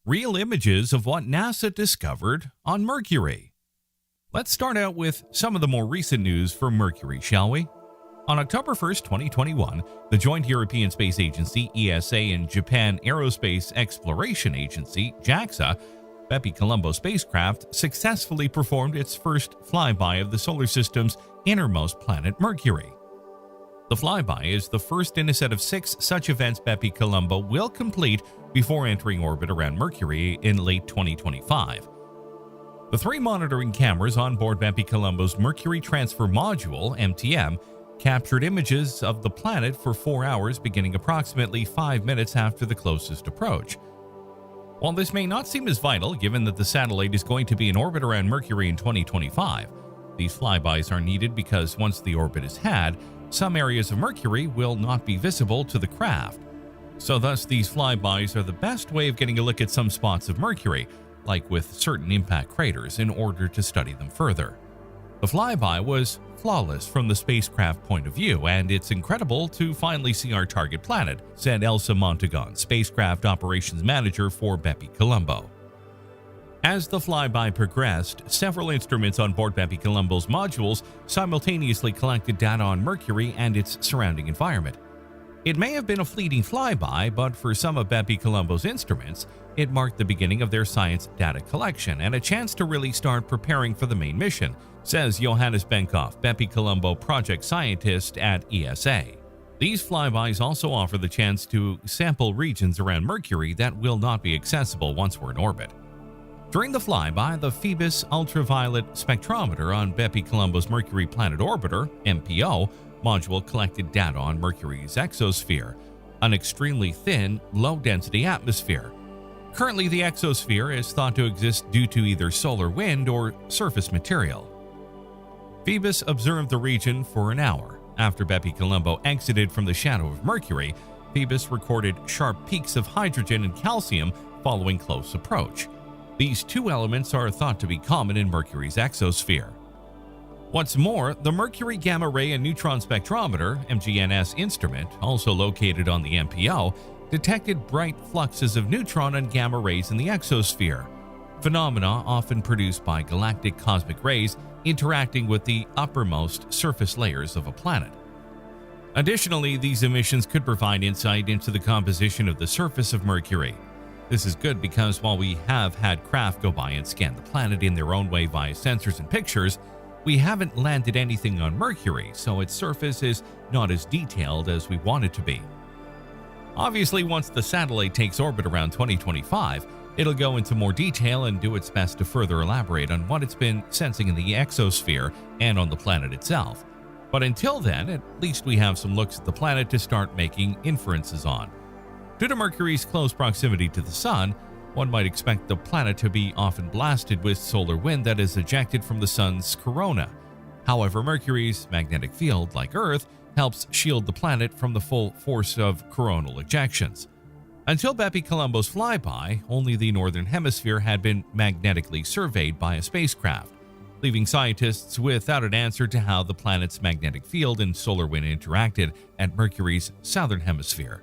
Real images of what NASA discovered on Mercury. Let's start out with some of the more recent news for Mercury, shall we? On October 1st, 2021, the joint European Space Agency ESA and Japan Aerospace Exploration Agency JAXA Bepi-Colombo spacecraft successfully performed its first flyby of the solar system's innermost planet, Mercury. The flyby is the first in a set of 6 such events Bepi-Colombo will complete before entering orbit around Mercury in late 2025. The 3 monitoring cameras on board Bepi-Colombo's Mercury Transfer Module, MTM, captured images of the planet for 4 hours beginning approximately 5 minutes after the closest approach. While this may not seem as vital given that the satellite is going to be in orbit around Mercury in 2025, these flybys are needed because once the orbit is had, some areas of Mercury will not be visible to the craft. So thus these flybys are the best way of getting a look at some spots of Mercury, like with certain impact craters, in order to study them further. The flyby was flawless from the spacecraft point of view, and it's incredible to finally see our target planet, said Elsa Montagon, spacecraft operations manager for Bepi-Colombo. As the flyby progressed, several instruments on board Bepi-Colombo's modules simultaneously collected data on Mercury and its surrounding environment. It may have been a fleeting flyby, but for some of Bepi-Colombo's instruments, it marked the beginning of their science data collection and a chance to really start preparing for the main mission, says Johannes Benkoff, Bepi-Colombo project scientist at ESA. These flybys also offer the chance to sample regions around Mercury that will not be accessible once we're in orbit. During the flyby, the Phoebus ultraviolet spectrometer on Bepi-Colombo's Mercury Planet Orbiter, MPO, module collected data on Mercury's exosphere, an extremely thin, low-density atmosphere. Currently, the exosphere is thought to exist due to either solar wind or surface material. Phoebus observed the region for an hour. After Bepi-Colombo exited from the shadow of Mercury, Phoebus recorded sharp peaks of hydrogen and calcium following close approach. These 2 elements are thought to be common in Mercury's exosphere. What's more, the Mercury Gamma Ray and Neutron Spectrometer (MGNS) instrument, also located on the MPO, detected bright fluxes of neutron and gamma rays in the exosphere, phenomena often produced by galactic cosmic rays interacting with the uppermost surface layers of a planet. Additionally, these emissions could provide insight into the composition of the surface of Mercury. This is good because while we have had craft go by and scan the planet in their own way via sensors and pictures, we haven't landed anything on Mercury, so its surface is not as detailed as we want it to be. Obviously, once the satellite takes orbit around 2025, it'll go into more detail and do its best to further elaborate on what it's been sensing in the exosphere and on the planet itself. But until then, at least we have some looks at the planet to start making inferences on. Due to Mercury's close proximity to the Sun, one might expect the planet to be often blasted with solar wind that is ejected from the Sun's corona. However, Mercury's magnetic field, like Earth, helps shield the planet from the full force of coronal ejections. Until Bepi-Colombo's flyby, only the northern hemisphere had been magnetically surveyed by a spacecraft, leaving scientists without an answer to how the planet's magnetic field and solar wind interacted at Mercury's southern hemisphere.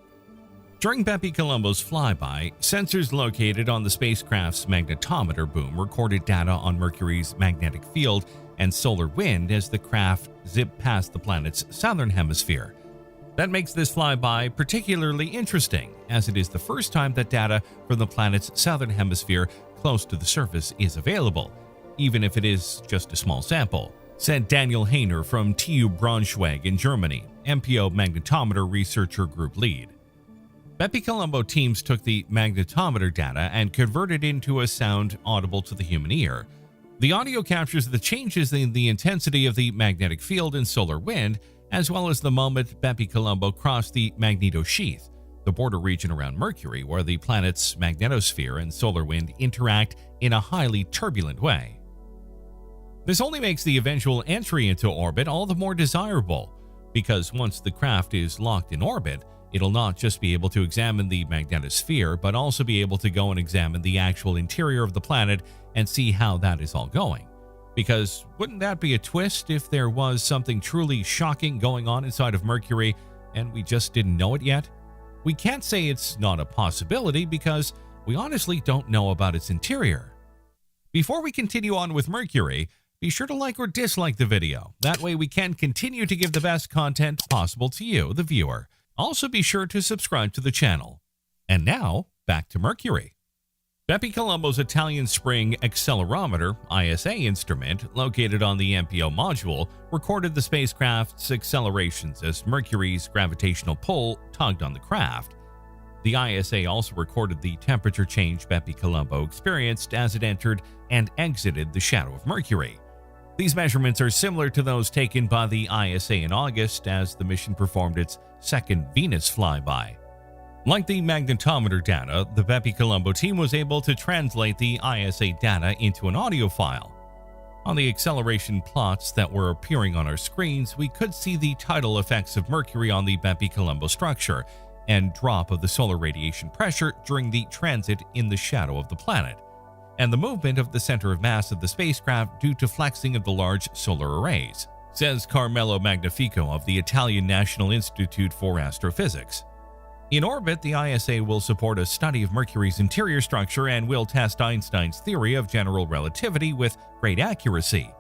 During Bepi-Colombo's flyby, sensors located on the spacecraft's magnetometer boom recorded data on Mercury's magnetic field and solar wind as the craft zipped past the planet's southern hemisphere. That makes this flyby particularly interesting, as it is the first time that data from the planet's southern hemisphere close to the surface is available, even if it is just a small sample, said Daniel Hayner from TU Braunschweig in Germany, MPO magnetometer researcher group lead. Bepi-Colombo teams took the magnetometer data and converted it into a sound audible to the human ear. The audio captures the changes in the intensity of the magnetic field and solar wind, as well as the moment Bepi-Colombo crossed the magnetosheath, the border region around Mercury where the planet's magnetosphere and solar wind interact in a highly turbulent way. This only makes the eventual entry into orbit all the more desirable, because once the craft is locked in orbit, it'll not just be able to examine the magnetosphere, but also be able to go and examine the actual interior of the planet and see how that is all going. Because wouldn't that be a twist if there was something truly shocking going on inside of Mercury and we just didn't know it yet? We can't say it's not a possibility because we honestly don't know about its interior. Before we continue on with Mercury, be sure to like or dislike the video. That way we can continue to give the best content possible to you, the viewer. Also be sure to subscribe to the channel. And now, back to Mercury. Bepi Colombo's Italian Spring Accelerometer (ISA) instrument, located on the MPO module, recorded the spacecraft's accelerations as Mercury's gravitational pull tugged on the craft. The ISA also recorded the temperature change Bepi Colombo experienced as it entered and exited the shadow of Mercury. These measurements are similar to those taken by the ISA in August as the mission performed its second Venus flyby. Like the magnetometer data, the Bepi Colombo team was able to translate the ISA data into an audio file. On the acceleration plots that were appearing on our screens, we could see the tidal effects of Mercury on the Bepi Colombo structure and drop of the solar radiation pressure during the transit in the shadow of the planet, and the movement of the center of mass of the spacecraft due to flexing of the large solar arrays, says Carmelo Magnifico of the Italian National Institute for Astrophysics. In orbit, the ISA will support a study of Mercury's interior structure and will test Einstein's theory of general relativity with great accuracy.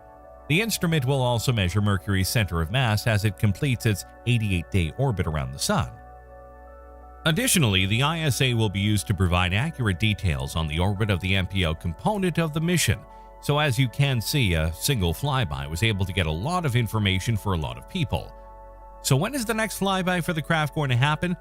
The instrument will also measure Mercury's center of mass as it completes its 88-day orbit around the Sun. Additionally, the ISA will be used to provide accurate details on the orbit of the MPO component of the mission. So as you can see, a single flyby was able to get a lot of information for a lot of people. So when is the next flyby for the craft going to happen?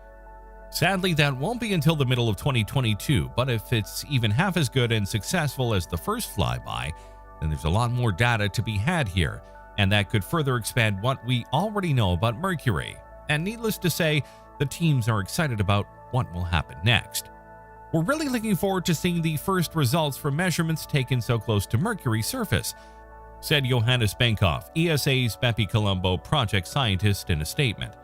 Sadly, that won't be until the middle of 2022, but if it's even half as good and successful as the first flyby, then there's a lot more data to be had here, and that could further expand what we already know about Mercury. And needless to say, the teams are excited about what will happen next. We're really looking forward to seeing the first results from measurements taken so close to Mercury's surface, said Johannes Benkoff, ESA's Bepi Colombo project scientist, in a statement.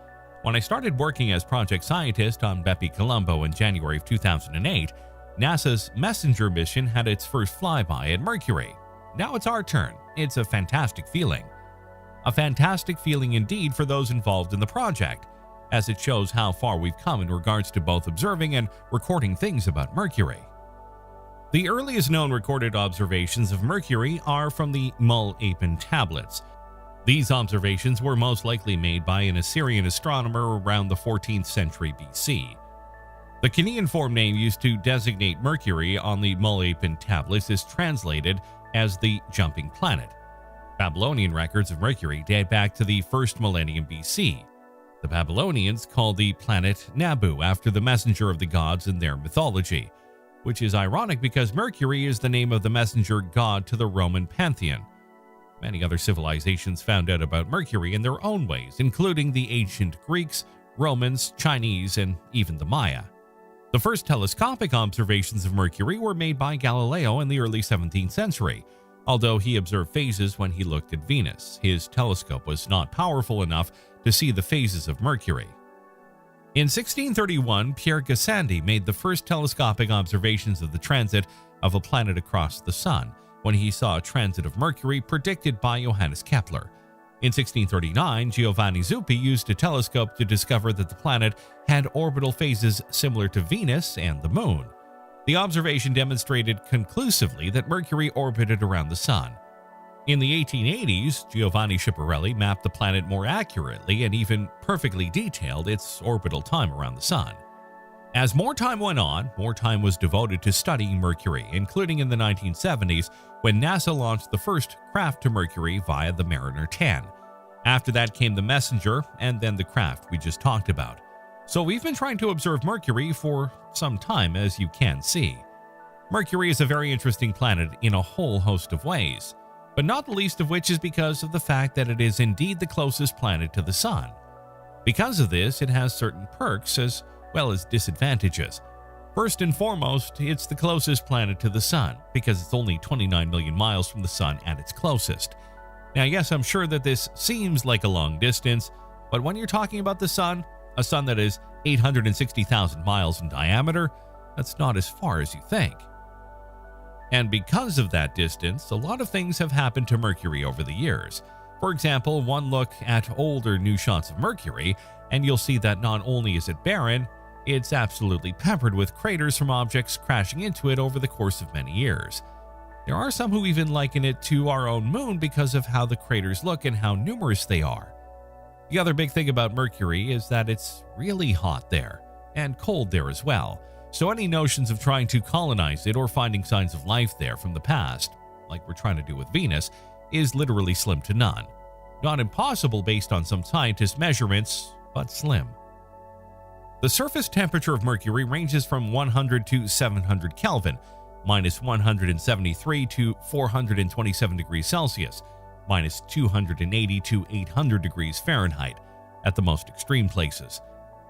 When I started working as project scientist on Bepi Colombo in January of 2008, NASA's Messenger mission had its first flyby at Mercury. Now it's our turn. It's a fantastic feeling. A fantastic feeling indeed for those involved in the project, as it shows how far we've come in regards to both observing and recording things about Mercury. The earliest known recorded observations of Mercury are from the Mul-Apen tablets. These observations were most likely made by an Assyrian astronomer around the 14th century BC. The cuneiform name used to designate Mercury on the Mul-Apen tablets is translated as the jumping planet. Babylonian records of Mercury date back to the 1st millennium BC. The Babylonians called the planet Nabu after the messenger of the gods in their mythology, which is ironic because Mercury is the name of the messenger god to the Roman pantheon. Many other civilizations found out about Mercury in their own ways, including the ancient Greeks, Romans, Chinese, and even the Maya. The first telescopic observations of Mercury were made by Galileo in the early 17th century. Although he observed phases when he looked at Venus, his telescope was not powerful enough to see the phases of Mercury. In 1631, Pierre Gassendi made the first telescopic observations of the transit of a planet across the Sun, when he saw a transit of Mercury predicted by Johannes Kepler. In 1639, Giovanni Zuppi used a telescope to discover that the planet had orbital phases similar to Venus and the Moon. The observation demonstrated conclusively that Mercury orbited around the Sun. In the 1880s, Giovanni Schiaparelli mapped the planet more accurately and even perfectly detailed its orbital time around the Sun. As more time went on, more time was devoted to studying Mercury, including in the 1970s when NASA launched the first craft to Mercury via the Mariner 10. After that came the Messenger and then the craft we just talked about. So we've been trying to observe Mercury for some time, as you can see. Mercury is a very interesting planet in a whole host of ways, but not the least of which is because of the fact that it is indeed the closest planet to the Sun. Because of this, it has certain perks as well as disadvantages. First and foremost, it's the closest planet to the Sun because it's only 29 million miles from the Sun at its closest. Now, yes, I'm sure that this seems like a long distance, but when you're talking about the Sun, a sun that is 860,000 miles in diameter, that's not as far as you think. And because of that distance, a lot of things have happened to Mercury over the years. For example, one look at older new shots of Mercury, and you'll see that not only is it barren, It's absolutely peppered with craters from objects crashing into it over the course of many years. There are some who even liken it to our own moon because of how the craters look and how numerous they are. The other big thing about Mercury is that it's really hot there, and cold there as well, so any notions of trying to colonize it or finding signs of life there from the past, like we're trying to do with Venus, is literally slim to none. Not impossible based on some scientists' measurements, but slim. The surface temperature of Mercury ranges from 100 to 700 Kelvin, minus 173 to 427 degrees Celsius, minus 280 to 800 degrees Fahrenheit, at the most extreme places.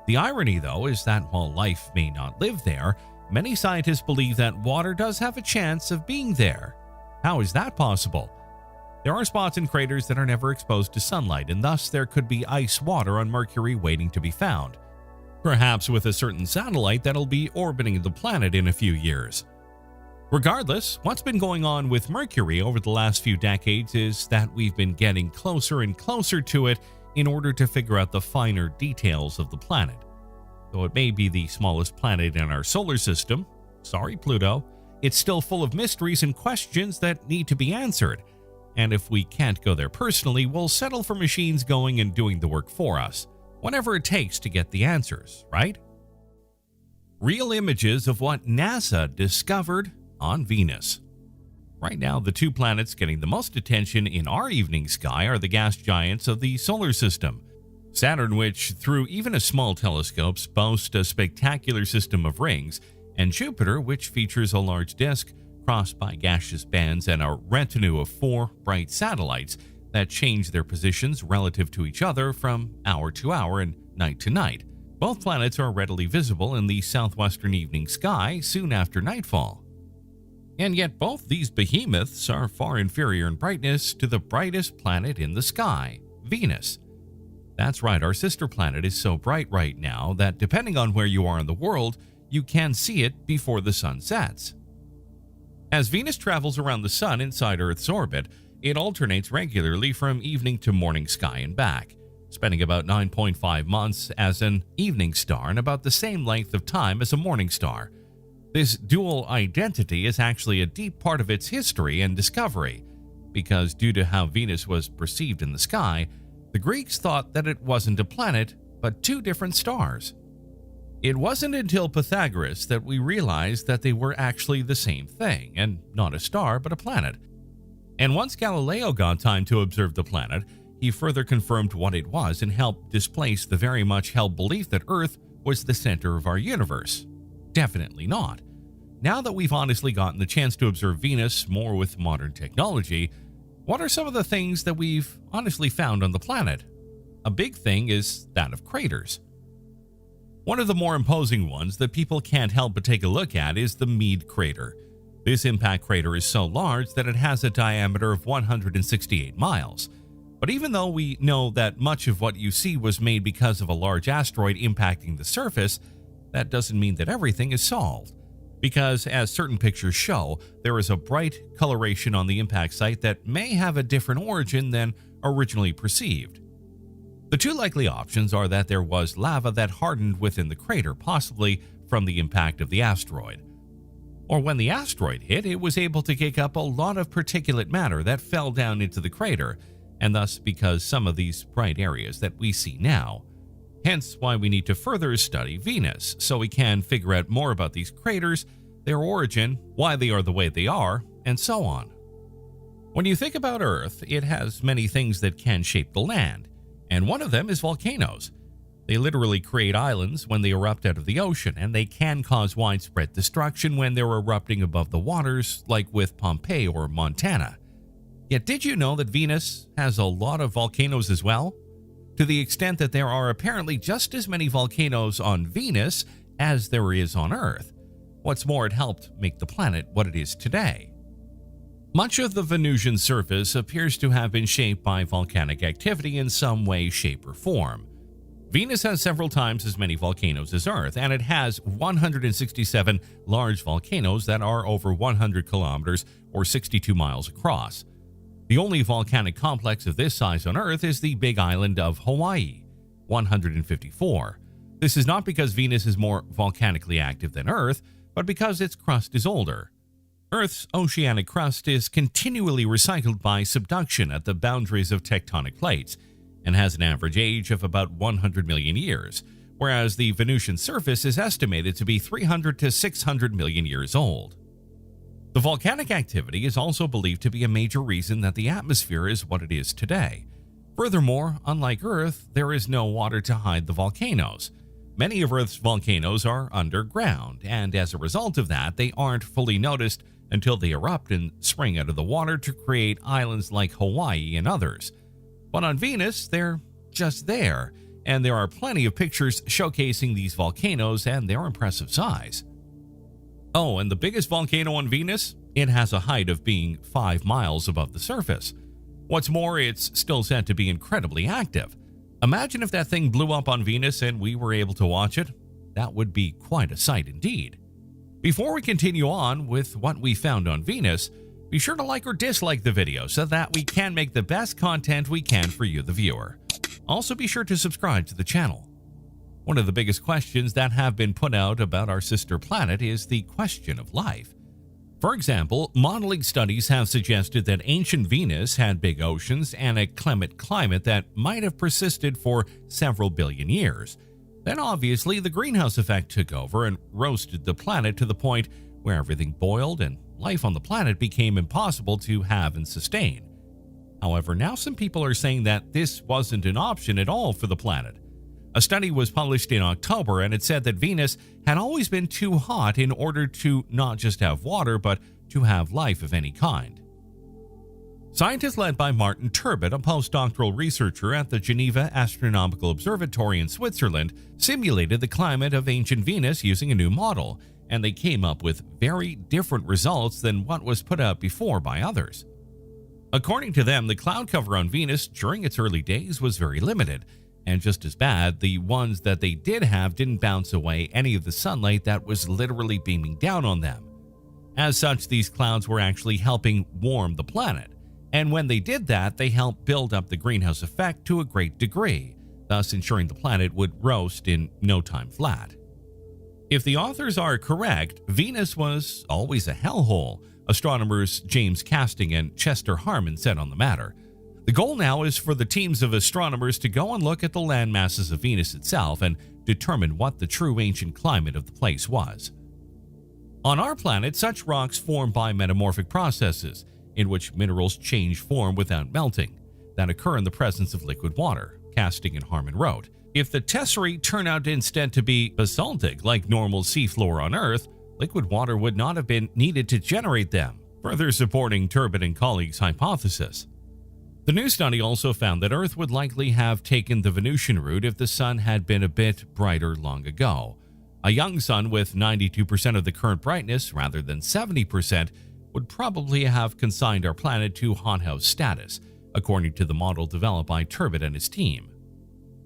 The irony, though, is that while life may not live there, many scientists believe that water does have a chance of being there. How is that possible? There are spots in craters that are never exposed to sunlight, and thus there could be ice water on Mercury waiting to be found. Perhaps with a certain satellite that'll be orbiting the planet in a few years. Regardless, what's been going on with Mercury over the last few decades is that we've been getting closer and closer to it in order to figure out the finer details of the planet. Though it may be the smallest planet in our solar system, sorry Pluto, it's still full of mysteries and questions that need to be answered. And if we can't go there personally, we'll settle for machines going and doing the work for us, whatever it takes to get the answers, right? Real images of what NASA discovered on Venus. Right now, the two planets getting the most attention in our evening sky are the gas giants of the solar system. Saturn, which through even a small telescopes boasts a spectacular system of rings, and Jupiter, which features a large disk crossed by gaseous bands and a retinue of 4 bright satellites that change their positions relative to each other from hour to hour and night to night. Both planets are readily visible in the southwestern evening sky soon after nightfall. And yet both these behemoths are far inferior in brightness to the brightest planet in the sky, Venus. That's right, our sister planet is so bright right now that depending on where you are in the world, you can see it before the sun sets. As Venus travels around the sun inside Earth's orbit, it alternates regularly from evening to morning sky and back, spending about 9.5 months as an evening star and about the same length of time as a morning star. This dual identity is actually a deep part of its history and discovery, because due to how Venus was perceived in the sky, the Greeks thought that it wasn't a planet, but 2 different stars. It wasn't until Pythagoras that we realized that they were actually the same thing, and not a star, but a planet. And once Galileo got time to observe the planet, he further confirmed what it was and helped displace the very much held belief that Earth was the center of our universe. Definitely not. Now that we've honestly gotten the chance to observe Venus more with modern technology, what are some of the things that we've honestly found on the planet? A big thing is that of craters. One of the more imposing ones that people can't help but take a look at is the Meade crater. This impact crater is so large that it has a diameter of 168 miles. But even though we know that much of what you see was made because of a large asteroid impacting the surface, that doesn't mean that everything is solved. Because, as certain pictures show, there is a bright coloration on the impact site that may have a different origin than originally perceived. The 2 likely options are that there was lava that hardened within the crater, possibly from the impact of the asteroid. Or when the asteroid hit, it was able to kick up a lot of particulate matter that fell down into the crater, and thus because some of these bright areas that we see now. Hence why we need to further study Venus, so we can figure out more about these craters, their origin, why they are the way they are, and so on. When you think about Earth, it has many things that can shape the land, and one of them is volcanoes. They literally create islands when they erupt out of the ocean, and they can cause widespread destruction when they're erupting above the waters, like with Pompeii or Montana. Yet did you know that Venus has a lot of volcanoes as well? To the extent that there are apparently just as many volcanoes on Venus as there is on Earth. What's more, it helped make the planet what it is today. Much of the Venusian surface appears to have been shaped by volcanic activity in some way, shape, or form. Venus has several times as many volcanoes as Earth, and it has 167 large volcanoes that are over 100 kilometers or 62 miles across. The only volcanic complex of this size on Earth is the Big Island of Hawaii, 154. This is not because Venus is more volcanically active than Earth, but because its crust is older. Earth's oceanic crust is continually recycled by subduction at the boundaries of tectonic plates and has an average age of about 100 million years, whereas the Venusian surface is estimated to be 300 to 600 million years old. The volcanic activity is also believed to be a major reason that the atmosphere is what it is today. Furthermore, unlike Earth, there is no water to hide the volcanoes. Many of Earth's volcanoes are underground, and as a result of that, they aren't fully noticed until they erupt and spring out of the water to create islands like Hawaii and others. But on Venus, they're just there, and there are plenty of pictures showcasing these volcanoes and their impressive size. Oh, and the biggest volcano on Venus? It has a height of being 5 miles above the surface. What's more, it's still said to be incredibly active. Imagine if that thing blew up on Venus and we were able to watch it. That would be quite a sight indeed. Before we continue on with what we found on Venus, be sure to like or dislike the video so that we can make the best content we can for you, the viewer. Also, be sure to subscribe to the channel. One of the biggest questions that have been put out about our sister planet is the question of life. For example, modeling studies have suggested that ancient Venus had big oceans and a clement climate that might have persisted for several billion years. Then obviously the greenhouse effect took over and roasted the planet to the point where everything boiled and life on the planet became impossible to have and sustain. However, now some people are saying that this wasn't an option at all for the planet. A study was published in October and it said that Venus had always been too hot in order to not just have water, but to have life of any kind. Scientists led by Martin Turbot, a postdoctoral researcher at the Geneva Astronomical Observatory in Switzerland, simulated the climate of ancient Venus using a new model, and they came up with very different results than what was put out before by others. According to them, the cloud cover on Venus during its early days was very limited, and just as bad, the ones that they did have didn't bounce away any of the sunlight that was literally beaming down on them. As such, these clouds were actually helping warm the planet, and when they did that, they helped build up the greenhouse effect to a great degree, thus ensuring the planet would roast in no time flat. If the authors are correct, Venus was always a hellhole, astronomers James Casting and Chester Harmon said on the matter. The goal now is for the teams of astronomers to go and look at the land masses of Venus itself and determine what the true ancient climate of the place was. On our planet, such rocks form by metamorphic processes, in which minerals change form without melting, that occur in the presence of liquid water, Casting and Harmon wrote. If the tesserae turn out instead to be basaltic like normal seafloor on Earth, liquid water would not have been needed to generate them, further supporting Turbot and colleagues' hypothesis. The new study also found that Earth would likely have taken the Venusian route if the sun had been a bit brighter long ago. A young sun with 92% of the current brightness rather than 70% would probably have consigned our planet to hothouse status, according to the model developed by Turbot and his team.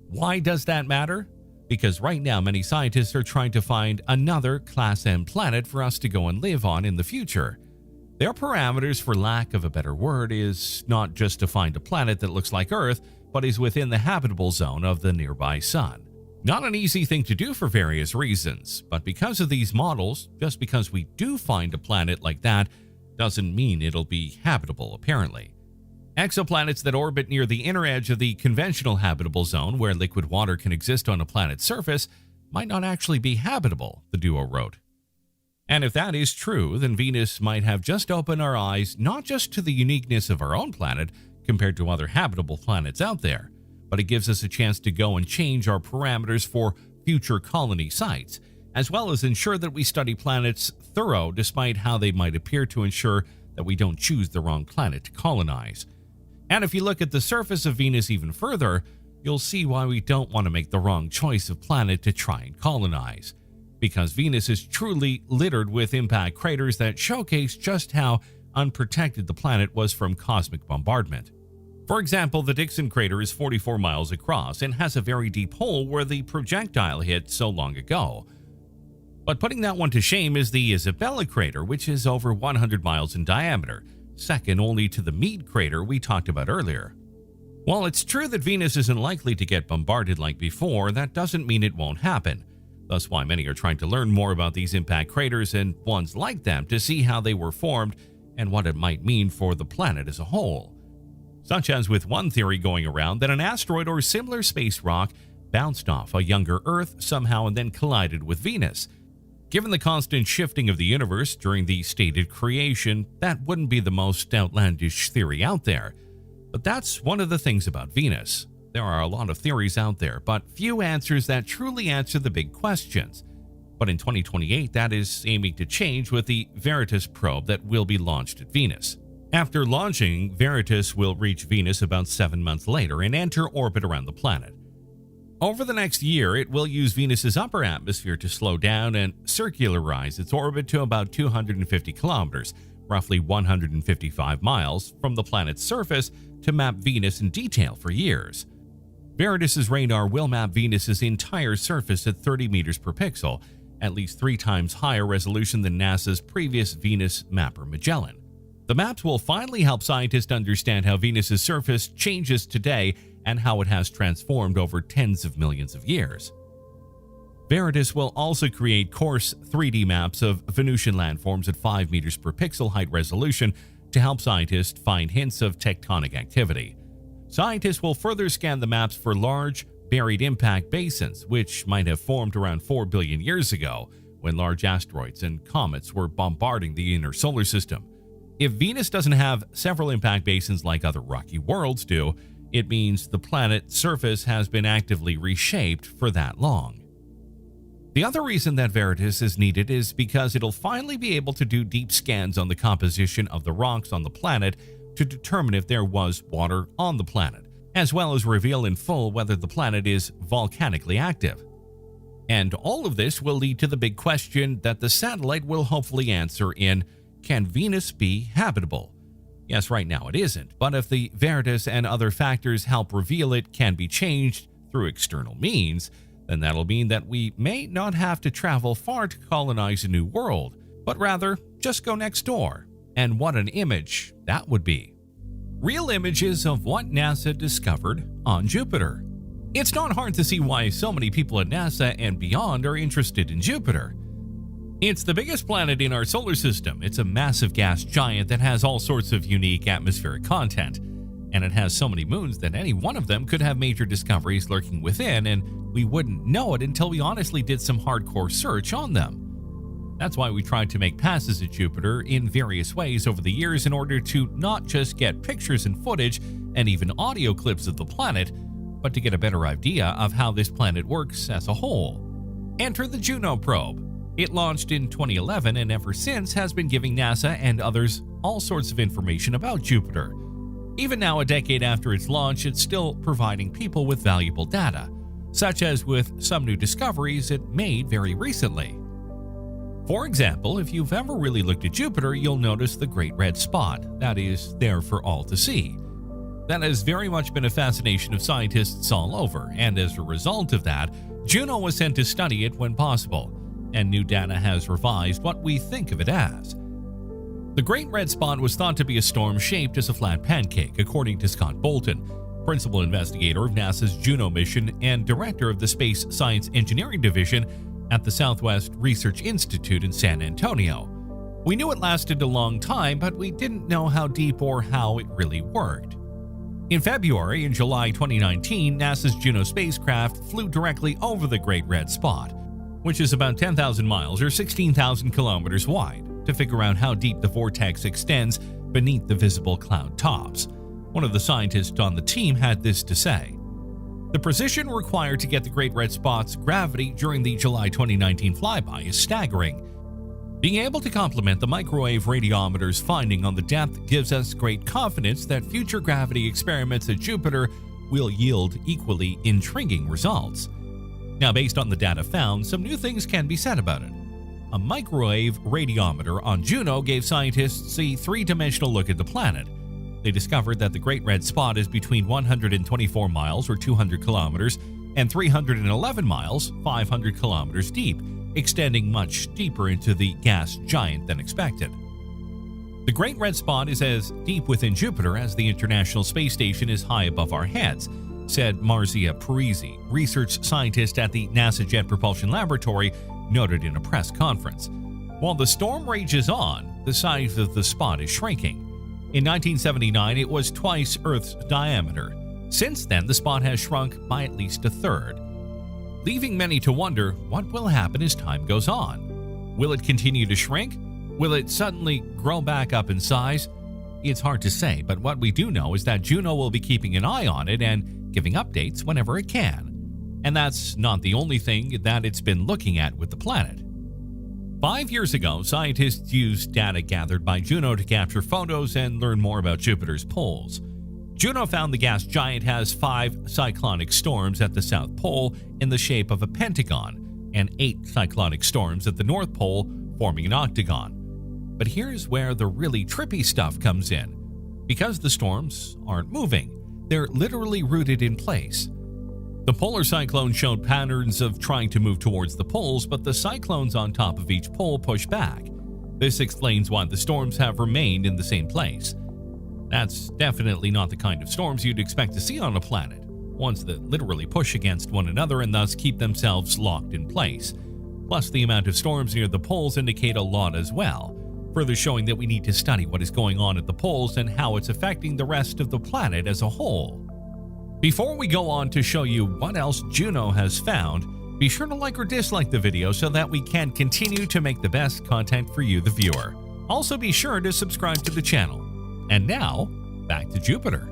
Why does that matter? Because right now many scientists are trying to find another Class M planet for us to go and live on in the future. Their parameters, for lack of a better word, is not just to find a planet that looks like Earth, but is within the habitable zone of the nearby sun. Not an easy thing to do for various reasons, but because of these models, just because we do find a planet like that doesn't mean it'll be habitable, apparently. Exoplanets that orbit near the inner edge of the conventional habitable zone, where liquid water can exist on a planet's surface, might not actually be habitable, the duo wrote. And if that is true, then Venus might have just opened our eyes not just to the uniqueness of our own planet compared to other habitable planets out there, but it gives us a chance to go and change our parameters for future colony sites, as well as ensure that we study planets thorough despite how they might appear to ensure that we don't choose the wrong planet to colonize. And if you look at the surface of Venus even further, you'll see why we don't want to make the wrong choice of planet to try and colonize. Because Venus is truly littered with impact craters that showcase just how unprotected the planet was from cosmic bombardment. For example, the Dixon crater is 44 miles across and has a very deep hole where the projectile hit so long ago. But putting that one to shame is the Isabella crater, which is over 100 miles in diameter, second only to the Meade crater we talked about earlier. While it's true that Venus isn't likely to get bombarded like before, that doesn't mean it won't happen. That's why many are trying to learn more about these impact craters and ones like them to see how they were formed and what it might mean for the planet as a whole. Such as with one theory going around that an asteroid or similar space rock bounced off a younger Earth somehow and then collided with Venus. Given the constant shifting of the universe during the stated creation, that wouldn't be the most outlandish theory out there. But that's one of the things about Venus. There are a lot of theories out there, but few answers that truly answer the big questions. But in 2028, that is aiming to change with the Veritas probe that will be launched at Venus. After launching, Veritas will reach Venus about 7 months later and enter orbit around the planet. Over the next year, it will use Venus's upper atmosphere to slow down and circularize its orbit to about 250 kilometers, roughly 155 miles, from the planet's surface to map Venus in detail for years. Veritas's radar will map Venus's entire surface at 30 meters per pixel, at least 3 times higher resolution than NASA's previous Venus mapper Magellan. The maps will finally help scientists understand how Venus's surface changes today and how it has transformed over tens of millions of years. Veritas will also create coarse 3D maps of Venusian landforms at 5 meters per pixel height resolution to help scientists find hints of tectonic activity. Scientists will further scan the maps for large, buried impact basins, which might have formed around 4 billion years ago when large asteroids and comets were bombarding the inner solar system. If Venus doesn't have several impact basins like other rocky worlds do, it means the planet's surface has been actively reshaped for that long. The other reason that Veritas is needed is because it'll finally be able to do deep scans on the composition of the rocks on the planet to determine if there was water on the planet, as well as reveal in full whether the planet is volcanically active. And all of this will lead to the big question that the satellite will hopefully answer in, can Venus be habitable? Yes, right now it isn't, but if the Veritas and other factors help reveal it can be changed through external means, then that'll mean that we may not have to travel far to colonize a new world, but rather just go next door. And what an image that would be. Real images of what NASA discovered on Jupiter. It's not hard to see why so many people at NASA and beyond are interested in Jupiter. It's the biggest planet in our solar system. It's a massive gas giant that has all sorts of unique atmospheric content. And it has so many moons that any one of them could have major discoveries lurking within, and we wouldn't know it until we honestly did some hardcore search on them. That's why we tried to make passes at Jupiter in various ways over the years in order to not just get pictures and footage and even audio clips of the planet, but to get a better idea of how this planet works as a whole. Enter the Juno probe. It launched in 2011 and ever since has been giving NASA and others all sorts of information about Jupiter. Even now, a decade after its launch, it's still providing people with valuable data, such as with some new discoveries it made very recently. For example, if you've ever really looked at Jupiter, you'll notice the Great Red Spot that is there for all to see. That has very much been a fascination of scientists all over, and as a result of that, Juno was sent to study it when possible, and new data has revised what we think of it as. The Great Red Spot was thought to be a storm shaped as a flat pancake, according to Scott Bolton, principal investigator of NASA's Juno mission and director of the Space Science Engineering Division at the Southwest Research Institute in San Antonio. We knew it lasted a long time, but we didn't know how deep or how it really worked. In February and July 2019, NASA's Juno spacecraft flew directly over the Great Red Spot, which is about 10,000 miles or 16,000 kilometers wide, to figure out how deep the vortex extends beneath the visible cloud tops. One of the scientists on the team had this to say: "The precision required to get the Great Red Spot's gravity during the July 2019 flyby is staggering. Being able to complement the microwave radiometer's finding on the depth gives us great confidence that future gravity experiments at Jupiter will yield equally intriguing results." Now, based on the data found, some new things can be said about it. A microwave radiometer on Juno gave scientists a three-dimensional look at the planet. They discovered that the Great Red Spot is between 124 miles or 200 kilometers and 311 miles, 500 kilometers deep, extending much deeper into the gas giant than expected. The Great Red Spot is as deep within Jupiter as the International Space Station is high above our heads, said Marzia Parisi, research scientist at the NASA Jet Propulsion Laboratory, noted in a press conference. While the storm rages on, the size of the spot is shrinking. In 1979, it was twice Earth's diameter. Since then, the spot has shrunk by at least a third, leaving many to wonder what will happen as time goes on. Will it continue to shrink? Will it suddenly grow back up in size? It's hard to say, but what we do know is that Juno will be keeping an eye on it and giving updates whenever it can. And that's not the only thing that it's been looking at with the planet. 5 years ago, scientists used data gathered by Juno to capture photos and learn more about Jupiter's poles. Juno found the gas giant has 5 cyclonic storms at the South Pole in the shape of a pentagon and 8 cyclonic storms at the North Pole forming an octagon. But here's where the really trippy stuff comes in. Because the storms aren't moving, they're literally rooted in place. The polar cyclone showed patterns of trying to move towards the poles, but the cyclones on top of each pole push back. This explains why the storms have remained in the same place. That's definitely not the kind of storms you'd expect to see on a planet, ones that literally push against one another and thus keep themselves locked in place. Plus, the amount of storms near the poles indicate a lot as well, further showing that we need to study what is going on at the poles and how it's affecting the rest of the planet as a whole. Before we go on to show you what else Juno has found, be sure to like or dislike the video so that we can continue to make the best content for you, the viewer. Also, be sure to subscribe to the channel. And now, back to Jupiter.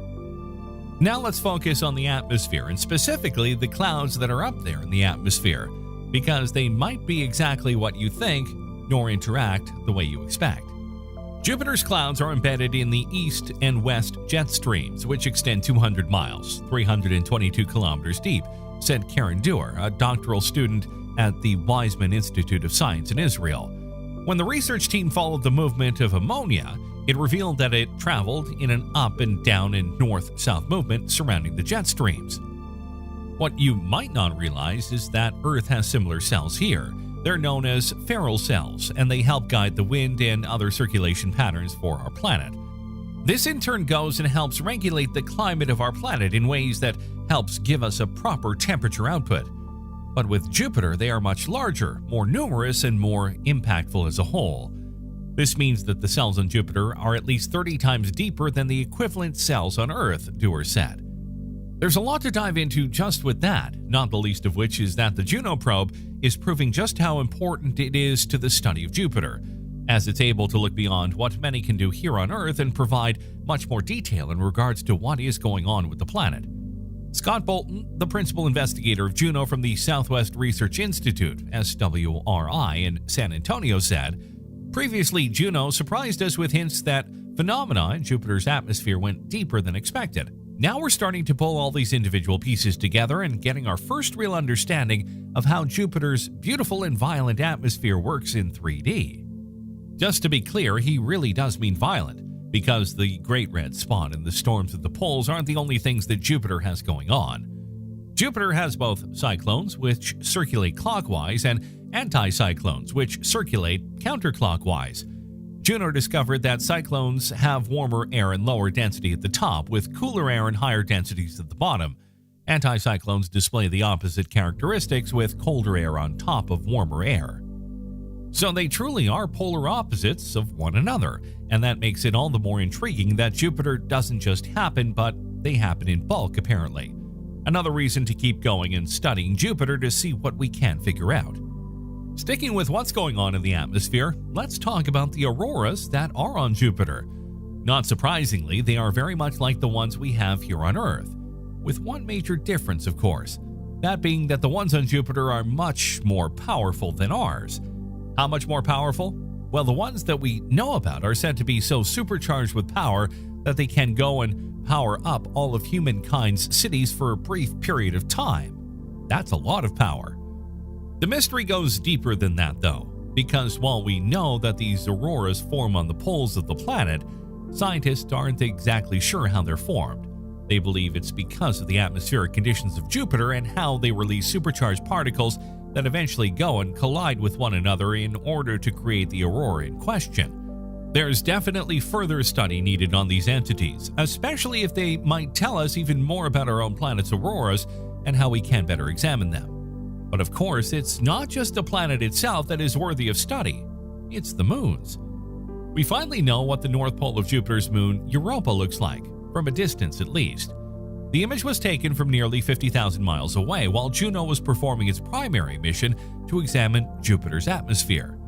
Now let's focus on the atmosphere, and specifically the clouds that are up there in the atmosphere, because they might be exactly what you think, nor interact the way you expect. Jupiter's clouds are embedded in the east and west jet streams, which extend 200 miles, 322 kilometers deep, said Karen Dewar, a doctoral student at the Weizmann Institute of Science in Israel. When the research team followed the movement of ammonia, it revealed that it traveled in an up and down and north-south movement surrounding the jet streams. What you might not realize is that Earth has similar cells here. They're known as Ferrel cells, and they help guide the wind and other circulation patterns for our planet. This in turn goes and helps regulate the climate of our planet in ways that helps give us a proper temperature output. But with Jupiter, they are much larger, more numerous, and more impactful as a whole. This means that the cells on Jupiter are at least 30 times deeper than the equivalent cells on Earth, Dewar said. There's a lot to dive into just with that, not the least of which is that the Juno probe is proving just how important it is to the study of Jupiter, as it's able to look beyond what many can do here on Earth and provide much more detail in regards to what is going on with the planet. Scott Bolton, the principal investigator of Juno from the Southwest Research Institute, SWRI, in San Antonio, said, "Previously, Juno surprised us with hints that phenomena in Jupiter's atmosphere went deeper than expected. Now we're starting to pull all these individual pieces together and getting our first real understanding of how Jupiter's beautiful and violent atmosphere works in 3D. Just to be clear, he really does mean violent, because the Great Red Spot and the storms at the poles aren't the only things that Jupiter has going on. Jupiter has both cyclones, which circulate clockwise, and anticyclones, which circulate counterclockwise. Juno discovered that cyclones have warmer air and lower density at the top, with cooler air and higher densities at the bottom. Anticyclones display the opposite characteristics, with colder air on top of warmer air. So they truly are polar opposites of one another, and that makes it all the more intriguing that Jupiter doesn't just happen, but they happen in bulk, apparently. Another reason to keep going and studying Jupiter to see what we can figure out. Sticking with what's going on in the atmosphere, let's talk about the auroras that are on Jupiter. Not surprisingly, they are very much like the ones we have here on Earth, with one major difference, of course, that being that the ones on Jupiter are much more powerful than ours. How much more powerful? Well, the ones that we know about are said to be so supercharged with power that they can go and power up all of humankind's cities for a brief period of time. That's a lot of power. The mystery goes deeper than that, though, because while we know that these auroras form on the poles of the planet, scientists aren't exactly sure how they're formed. They believe it's because of the atmospheric conditions of Jupiter and how they release supercharged particles that eventually go and collide with one another in order to create the aurora in question. There's definitely further study needed on these entities, especially if they might tell us even more about our own planet's auroras and how we can better examine them. But of course, it's not just the planet itself that is worthy of study, it's the moons. We finally know what the north pole of Jupiter's moon, Europa, looks like, from a distance at least. The image was taken from nearly 50,000 miles away while Juno was performing its primary mission to examine Jupiter's atmosphere.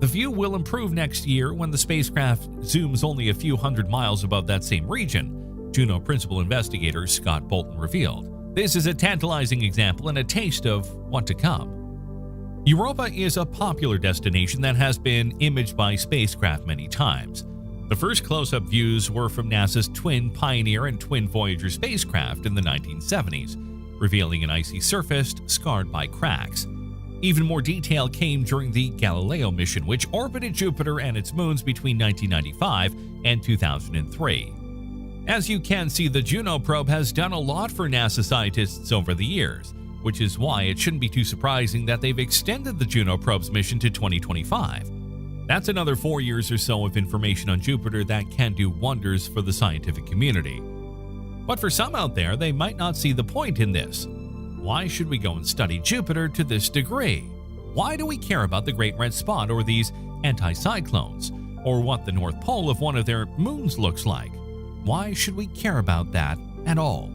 The view will improve next year when the spacecraft zooms only a few hundred miles above that same region, Juno principal investigator Scott Bolton revealed. This is a tantalizing example and a taste of what to come. Europa is a popular destination that has been imaged by spacecraft many times. The first close-up views were from NASA's twin Pioneer and twin Voyager spacecraft in the 1970s, revealing an icy surface scarred by cracks. Even more detail came during the Galileo mission, which orbited Jupiter and its moons between 1995 and 2003. As you can see, the Juno probe has done a lot for NASA scientists over the years, which is why it shouldn't be too surprising that they've extended the Juno probe's mission to 2025. That's another 4 years or so of information on Jupiter that can do wonders for the scientific community. But for some out there, they might not see the point in this. Why should we go and study Jupiter to this degree? Why do we care about the Great Red Spot or these anticyclones, or what the North Pole of one of their moons looks like? Why should we care about that at all?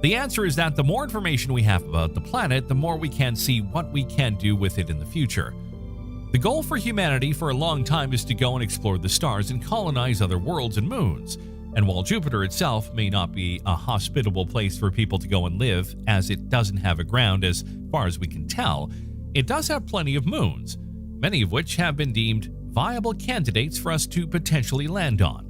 The answer is that the more information we have about the planet, the more we can see what we can do with it in the future. The goal for humanity for a long time is to go and explore the stars and colonize other worlds and moons. And while Jupiter itself may not be a hospitable place for people to go and live, as it doesn't have a ground as far as we can tell, it does have plenty of moons, many of which have been deemed viable candidates for us to potentially land on.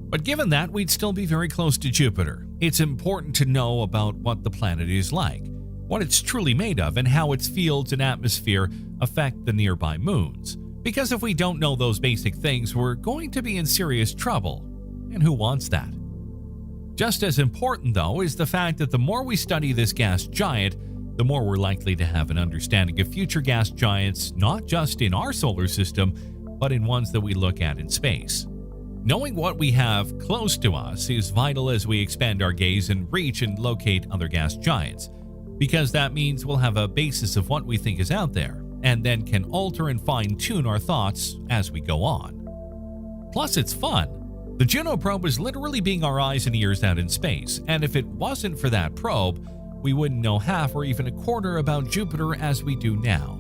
But given that, we'd still be very close to Jupiter. It's important to know about what the planet is like, what it's truly made of, and how its fields and atmosphere affect the nearby moons. Because if we don't know those basic things, we're going to be in serious trouble. And who wants that? Just as important, though, is the fact that the more we study this gas giant, the more we're likely to have an understanding of future gas giants, not just in our solar system, but in ones that we look at in space. Knowing what we have close to us is vital as we expand our gaze and reach and locate other gas giants, because that means we'll have a basis of what we think is out there, and then can alter and fine-tune our thoughts as we go on. Plus, it's fun. The Juno probe is literally being our eyes and ears out in space, and if it wasn't for that probe, we wouldn't know half or even a quarter about Jupiter as we do now.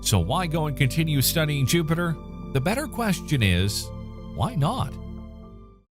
So why go and continue studying Jupiter? The better question is, why not?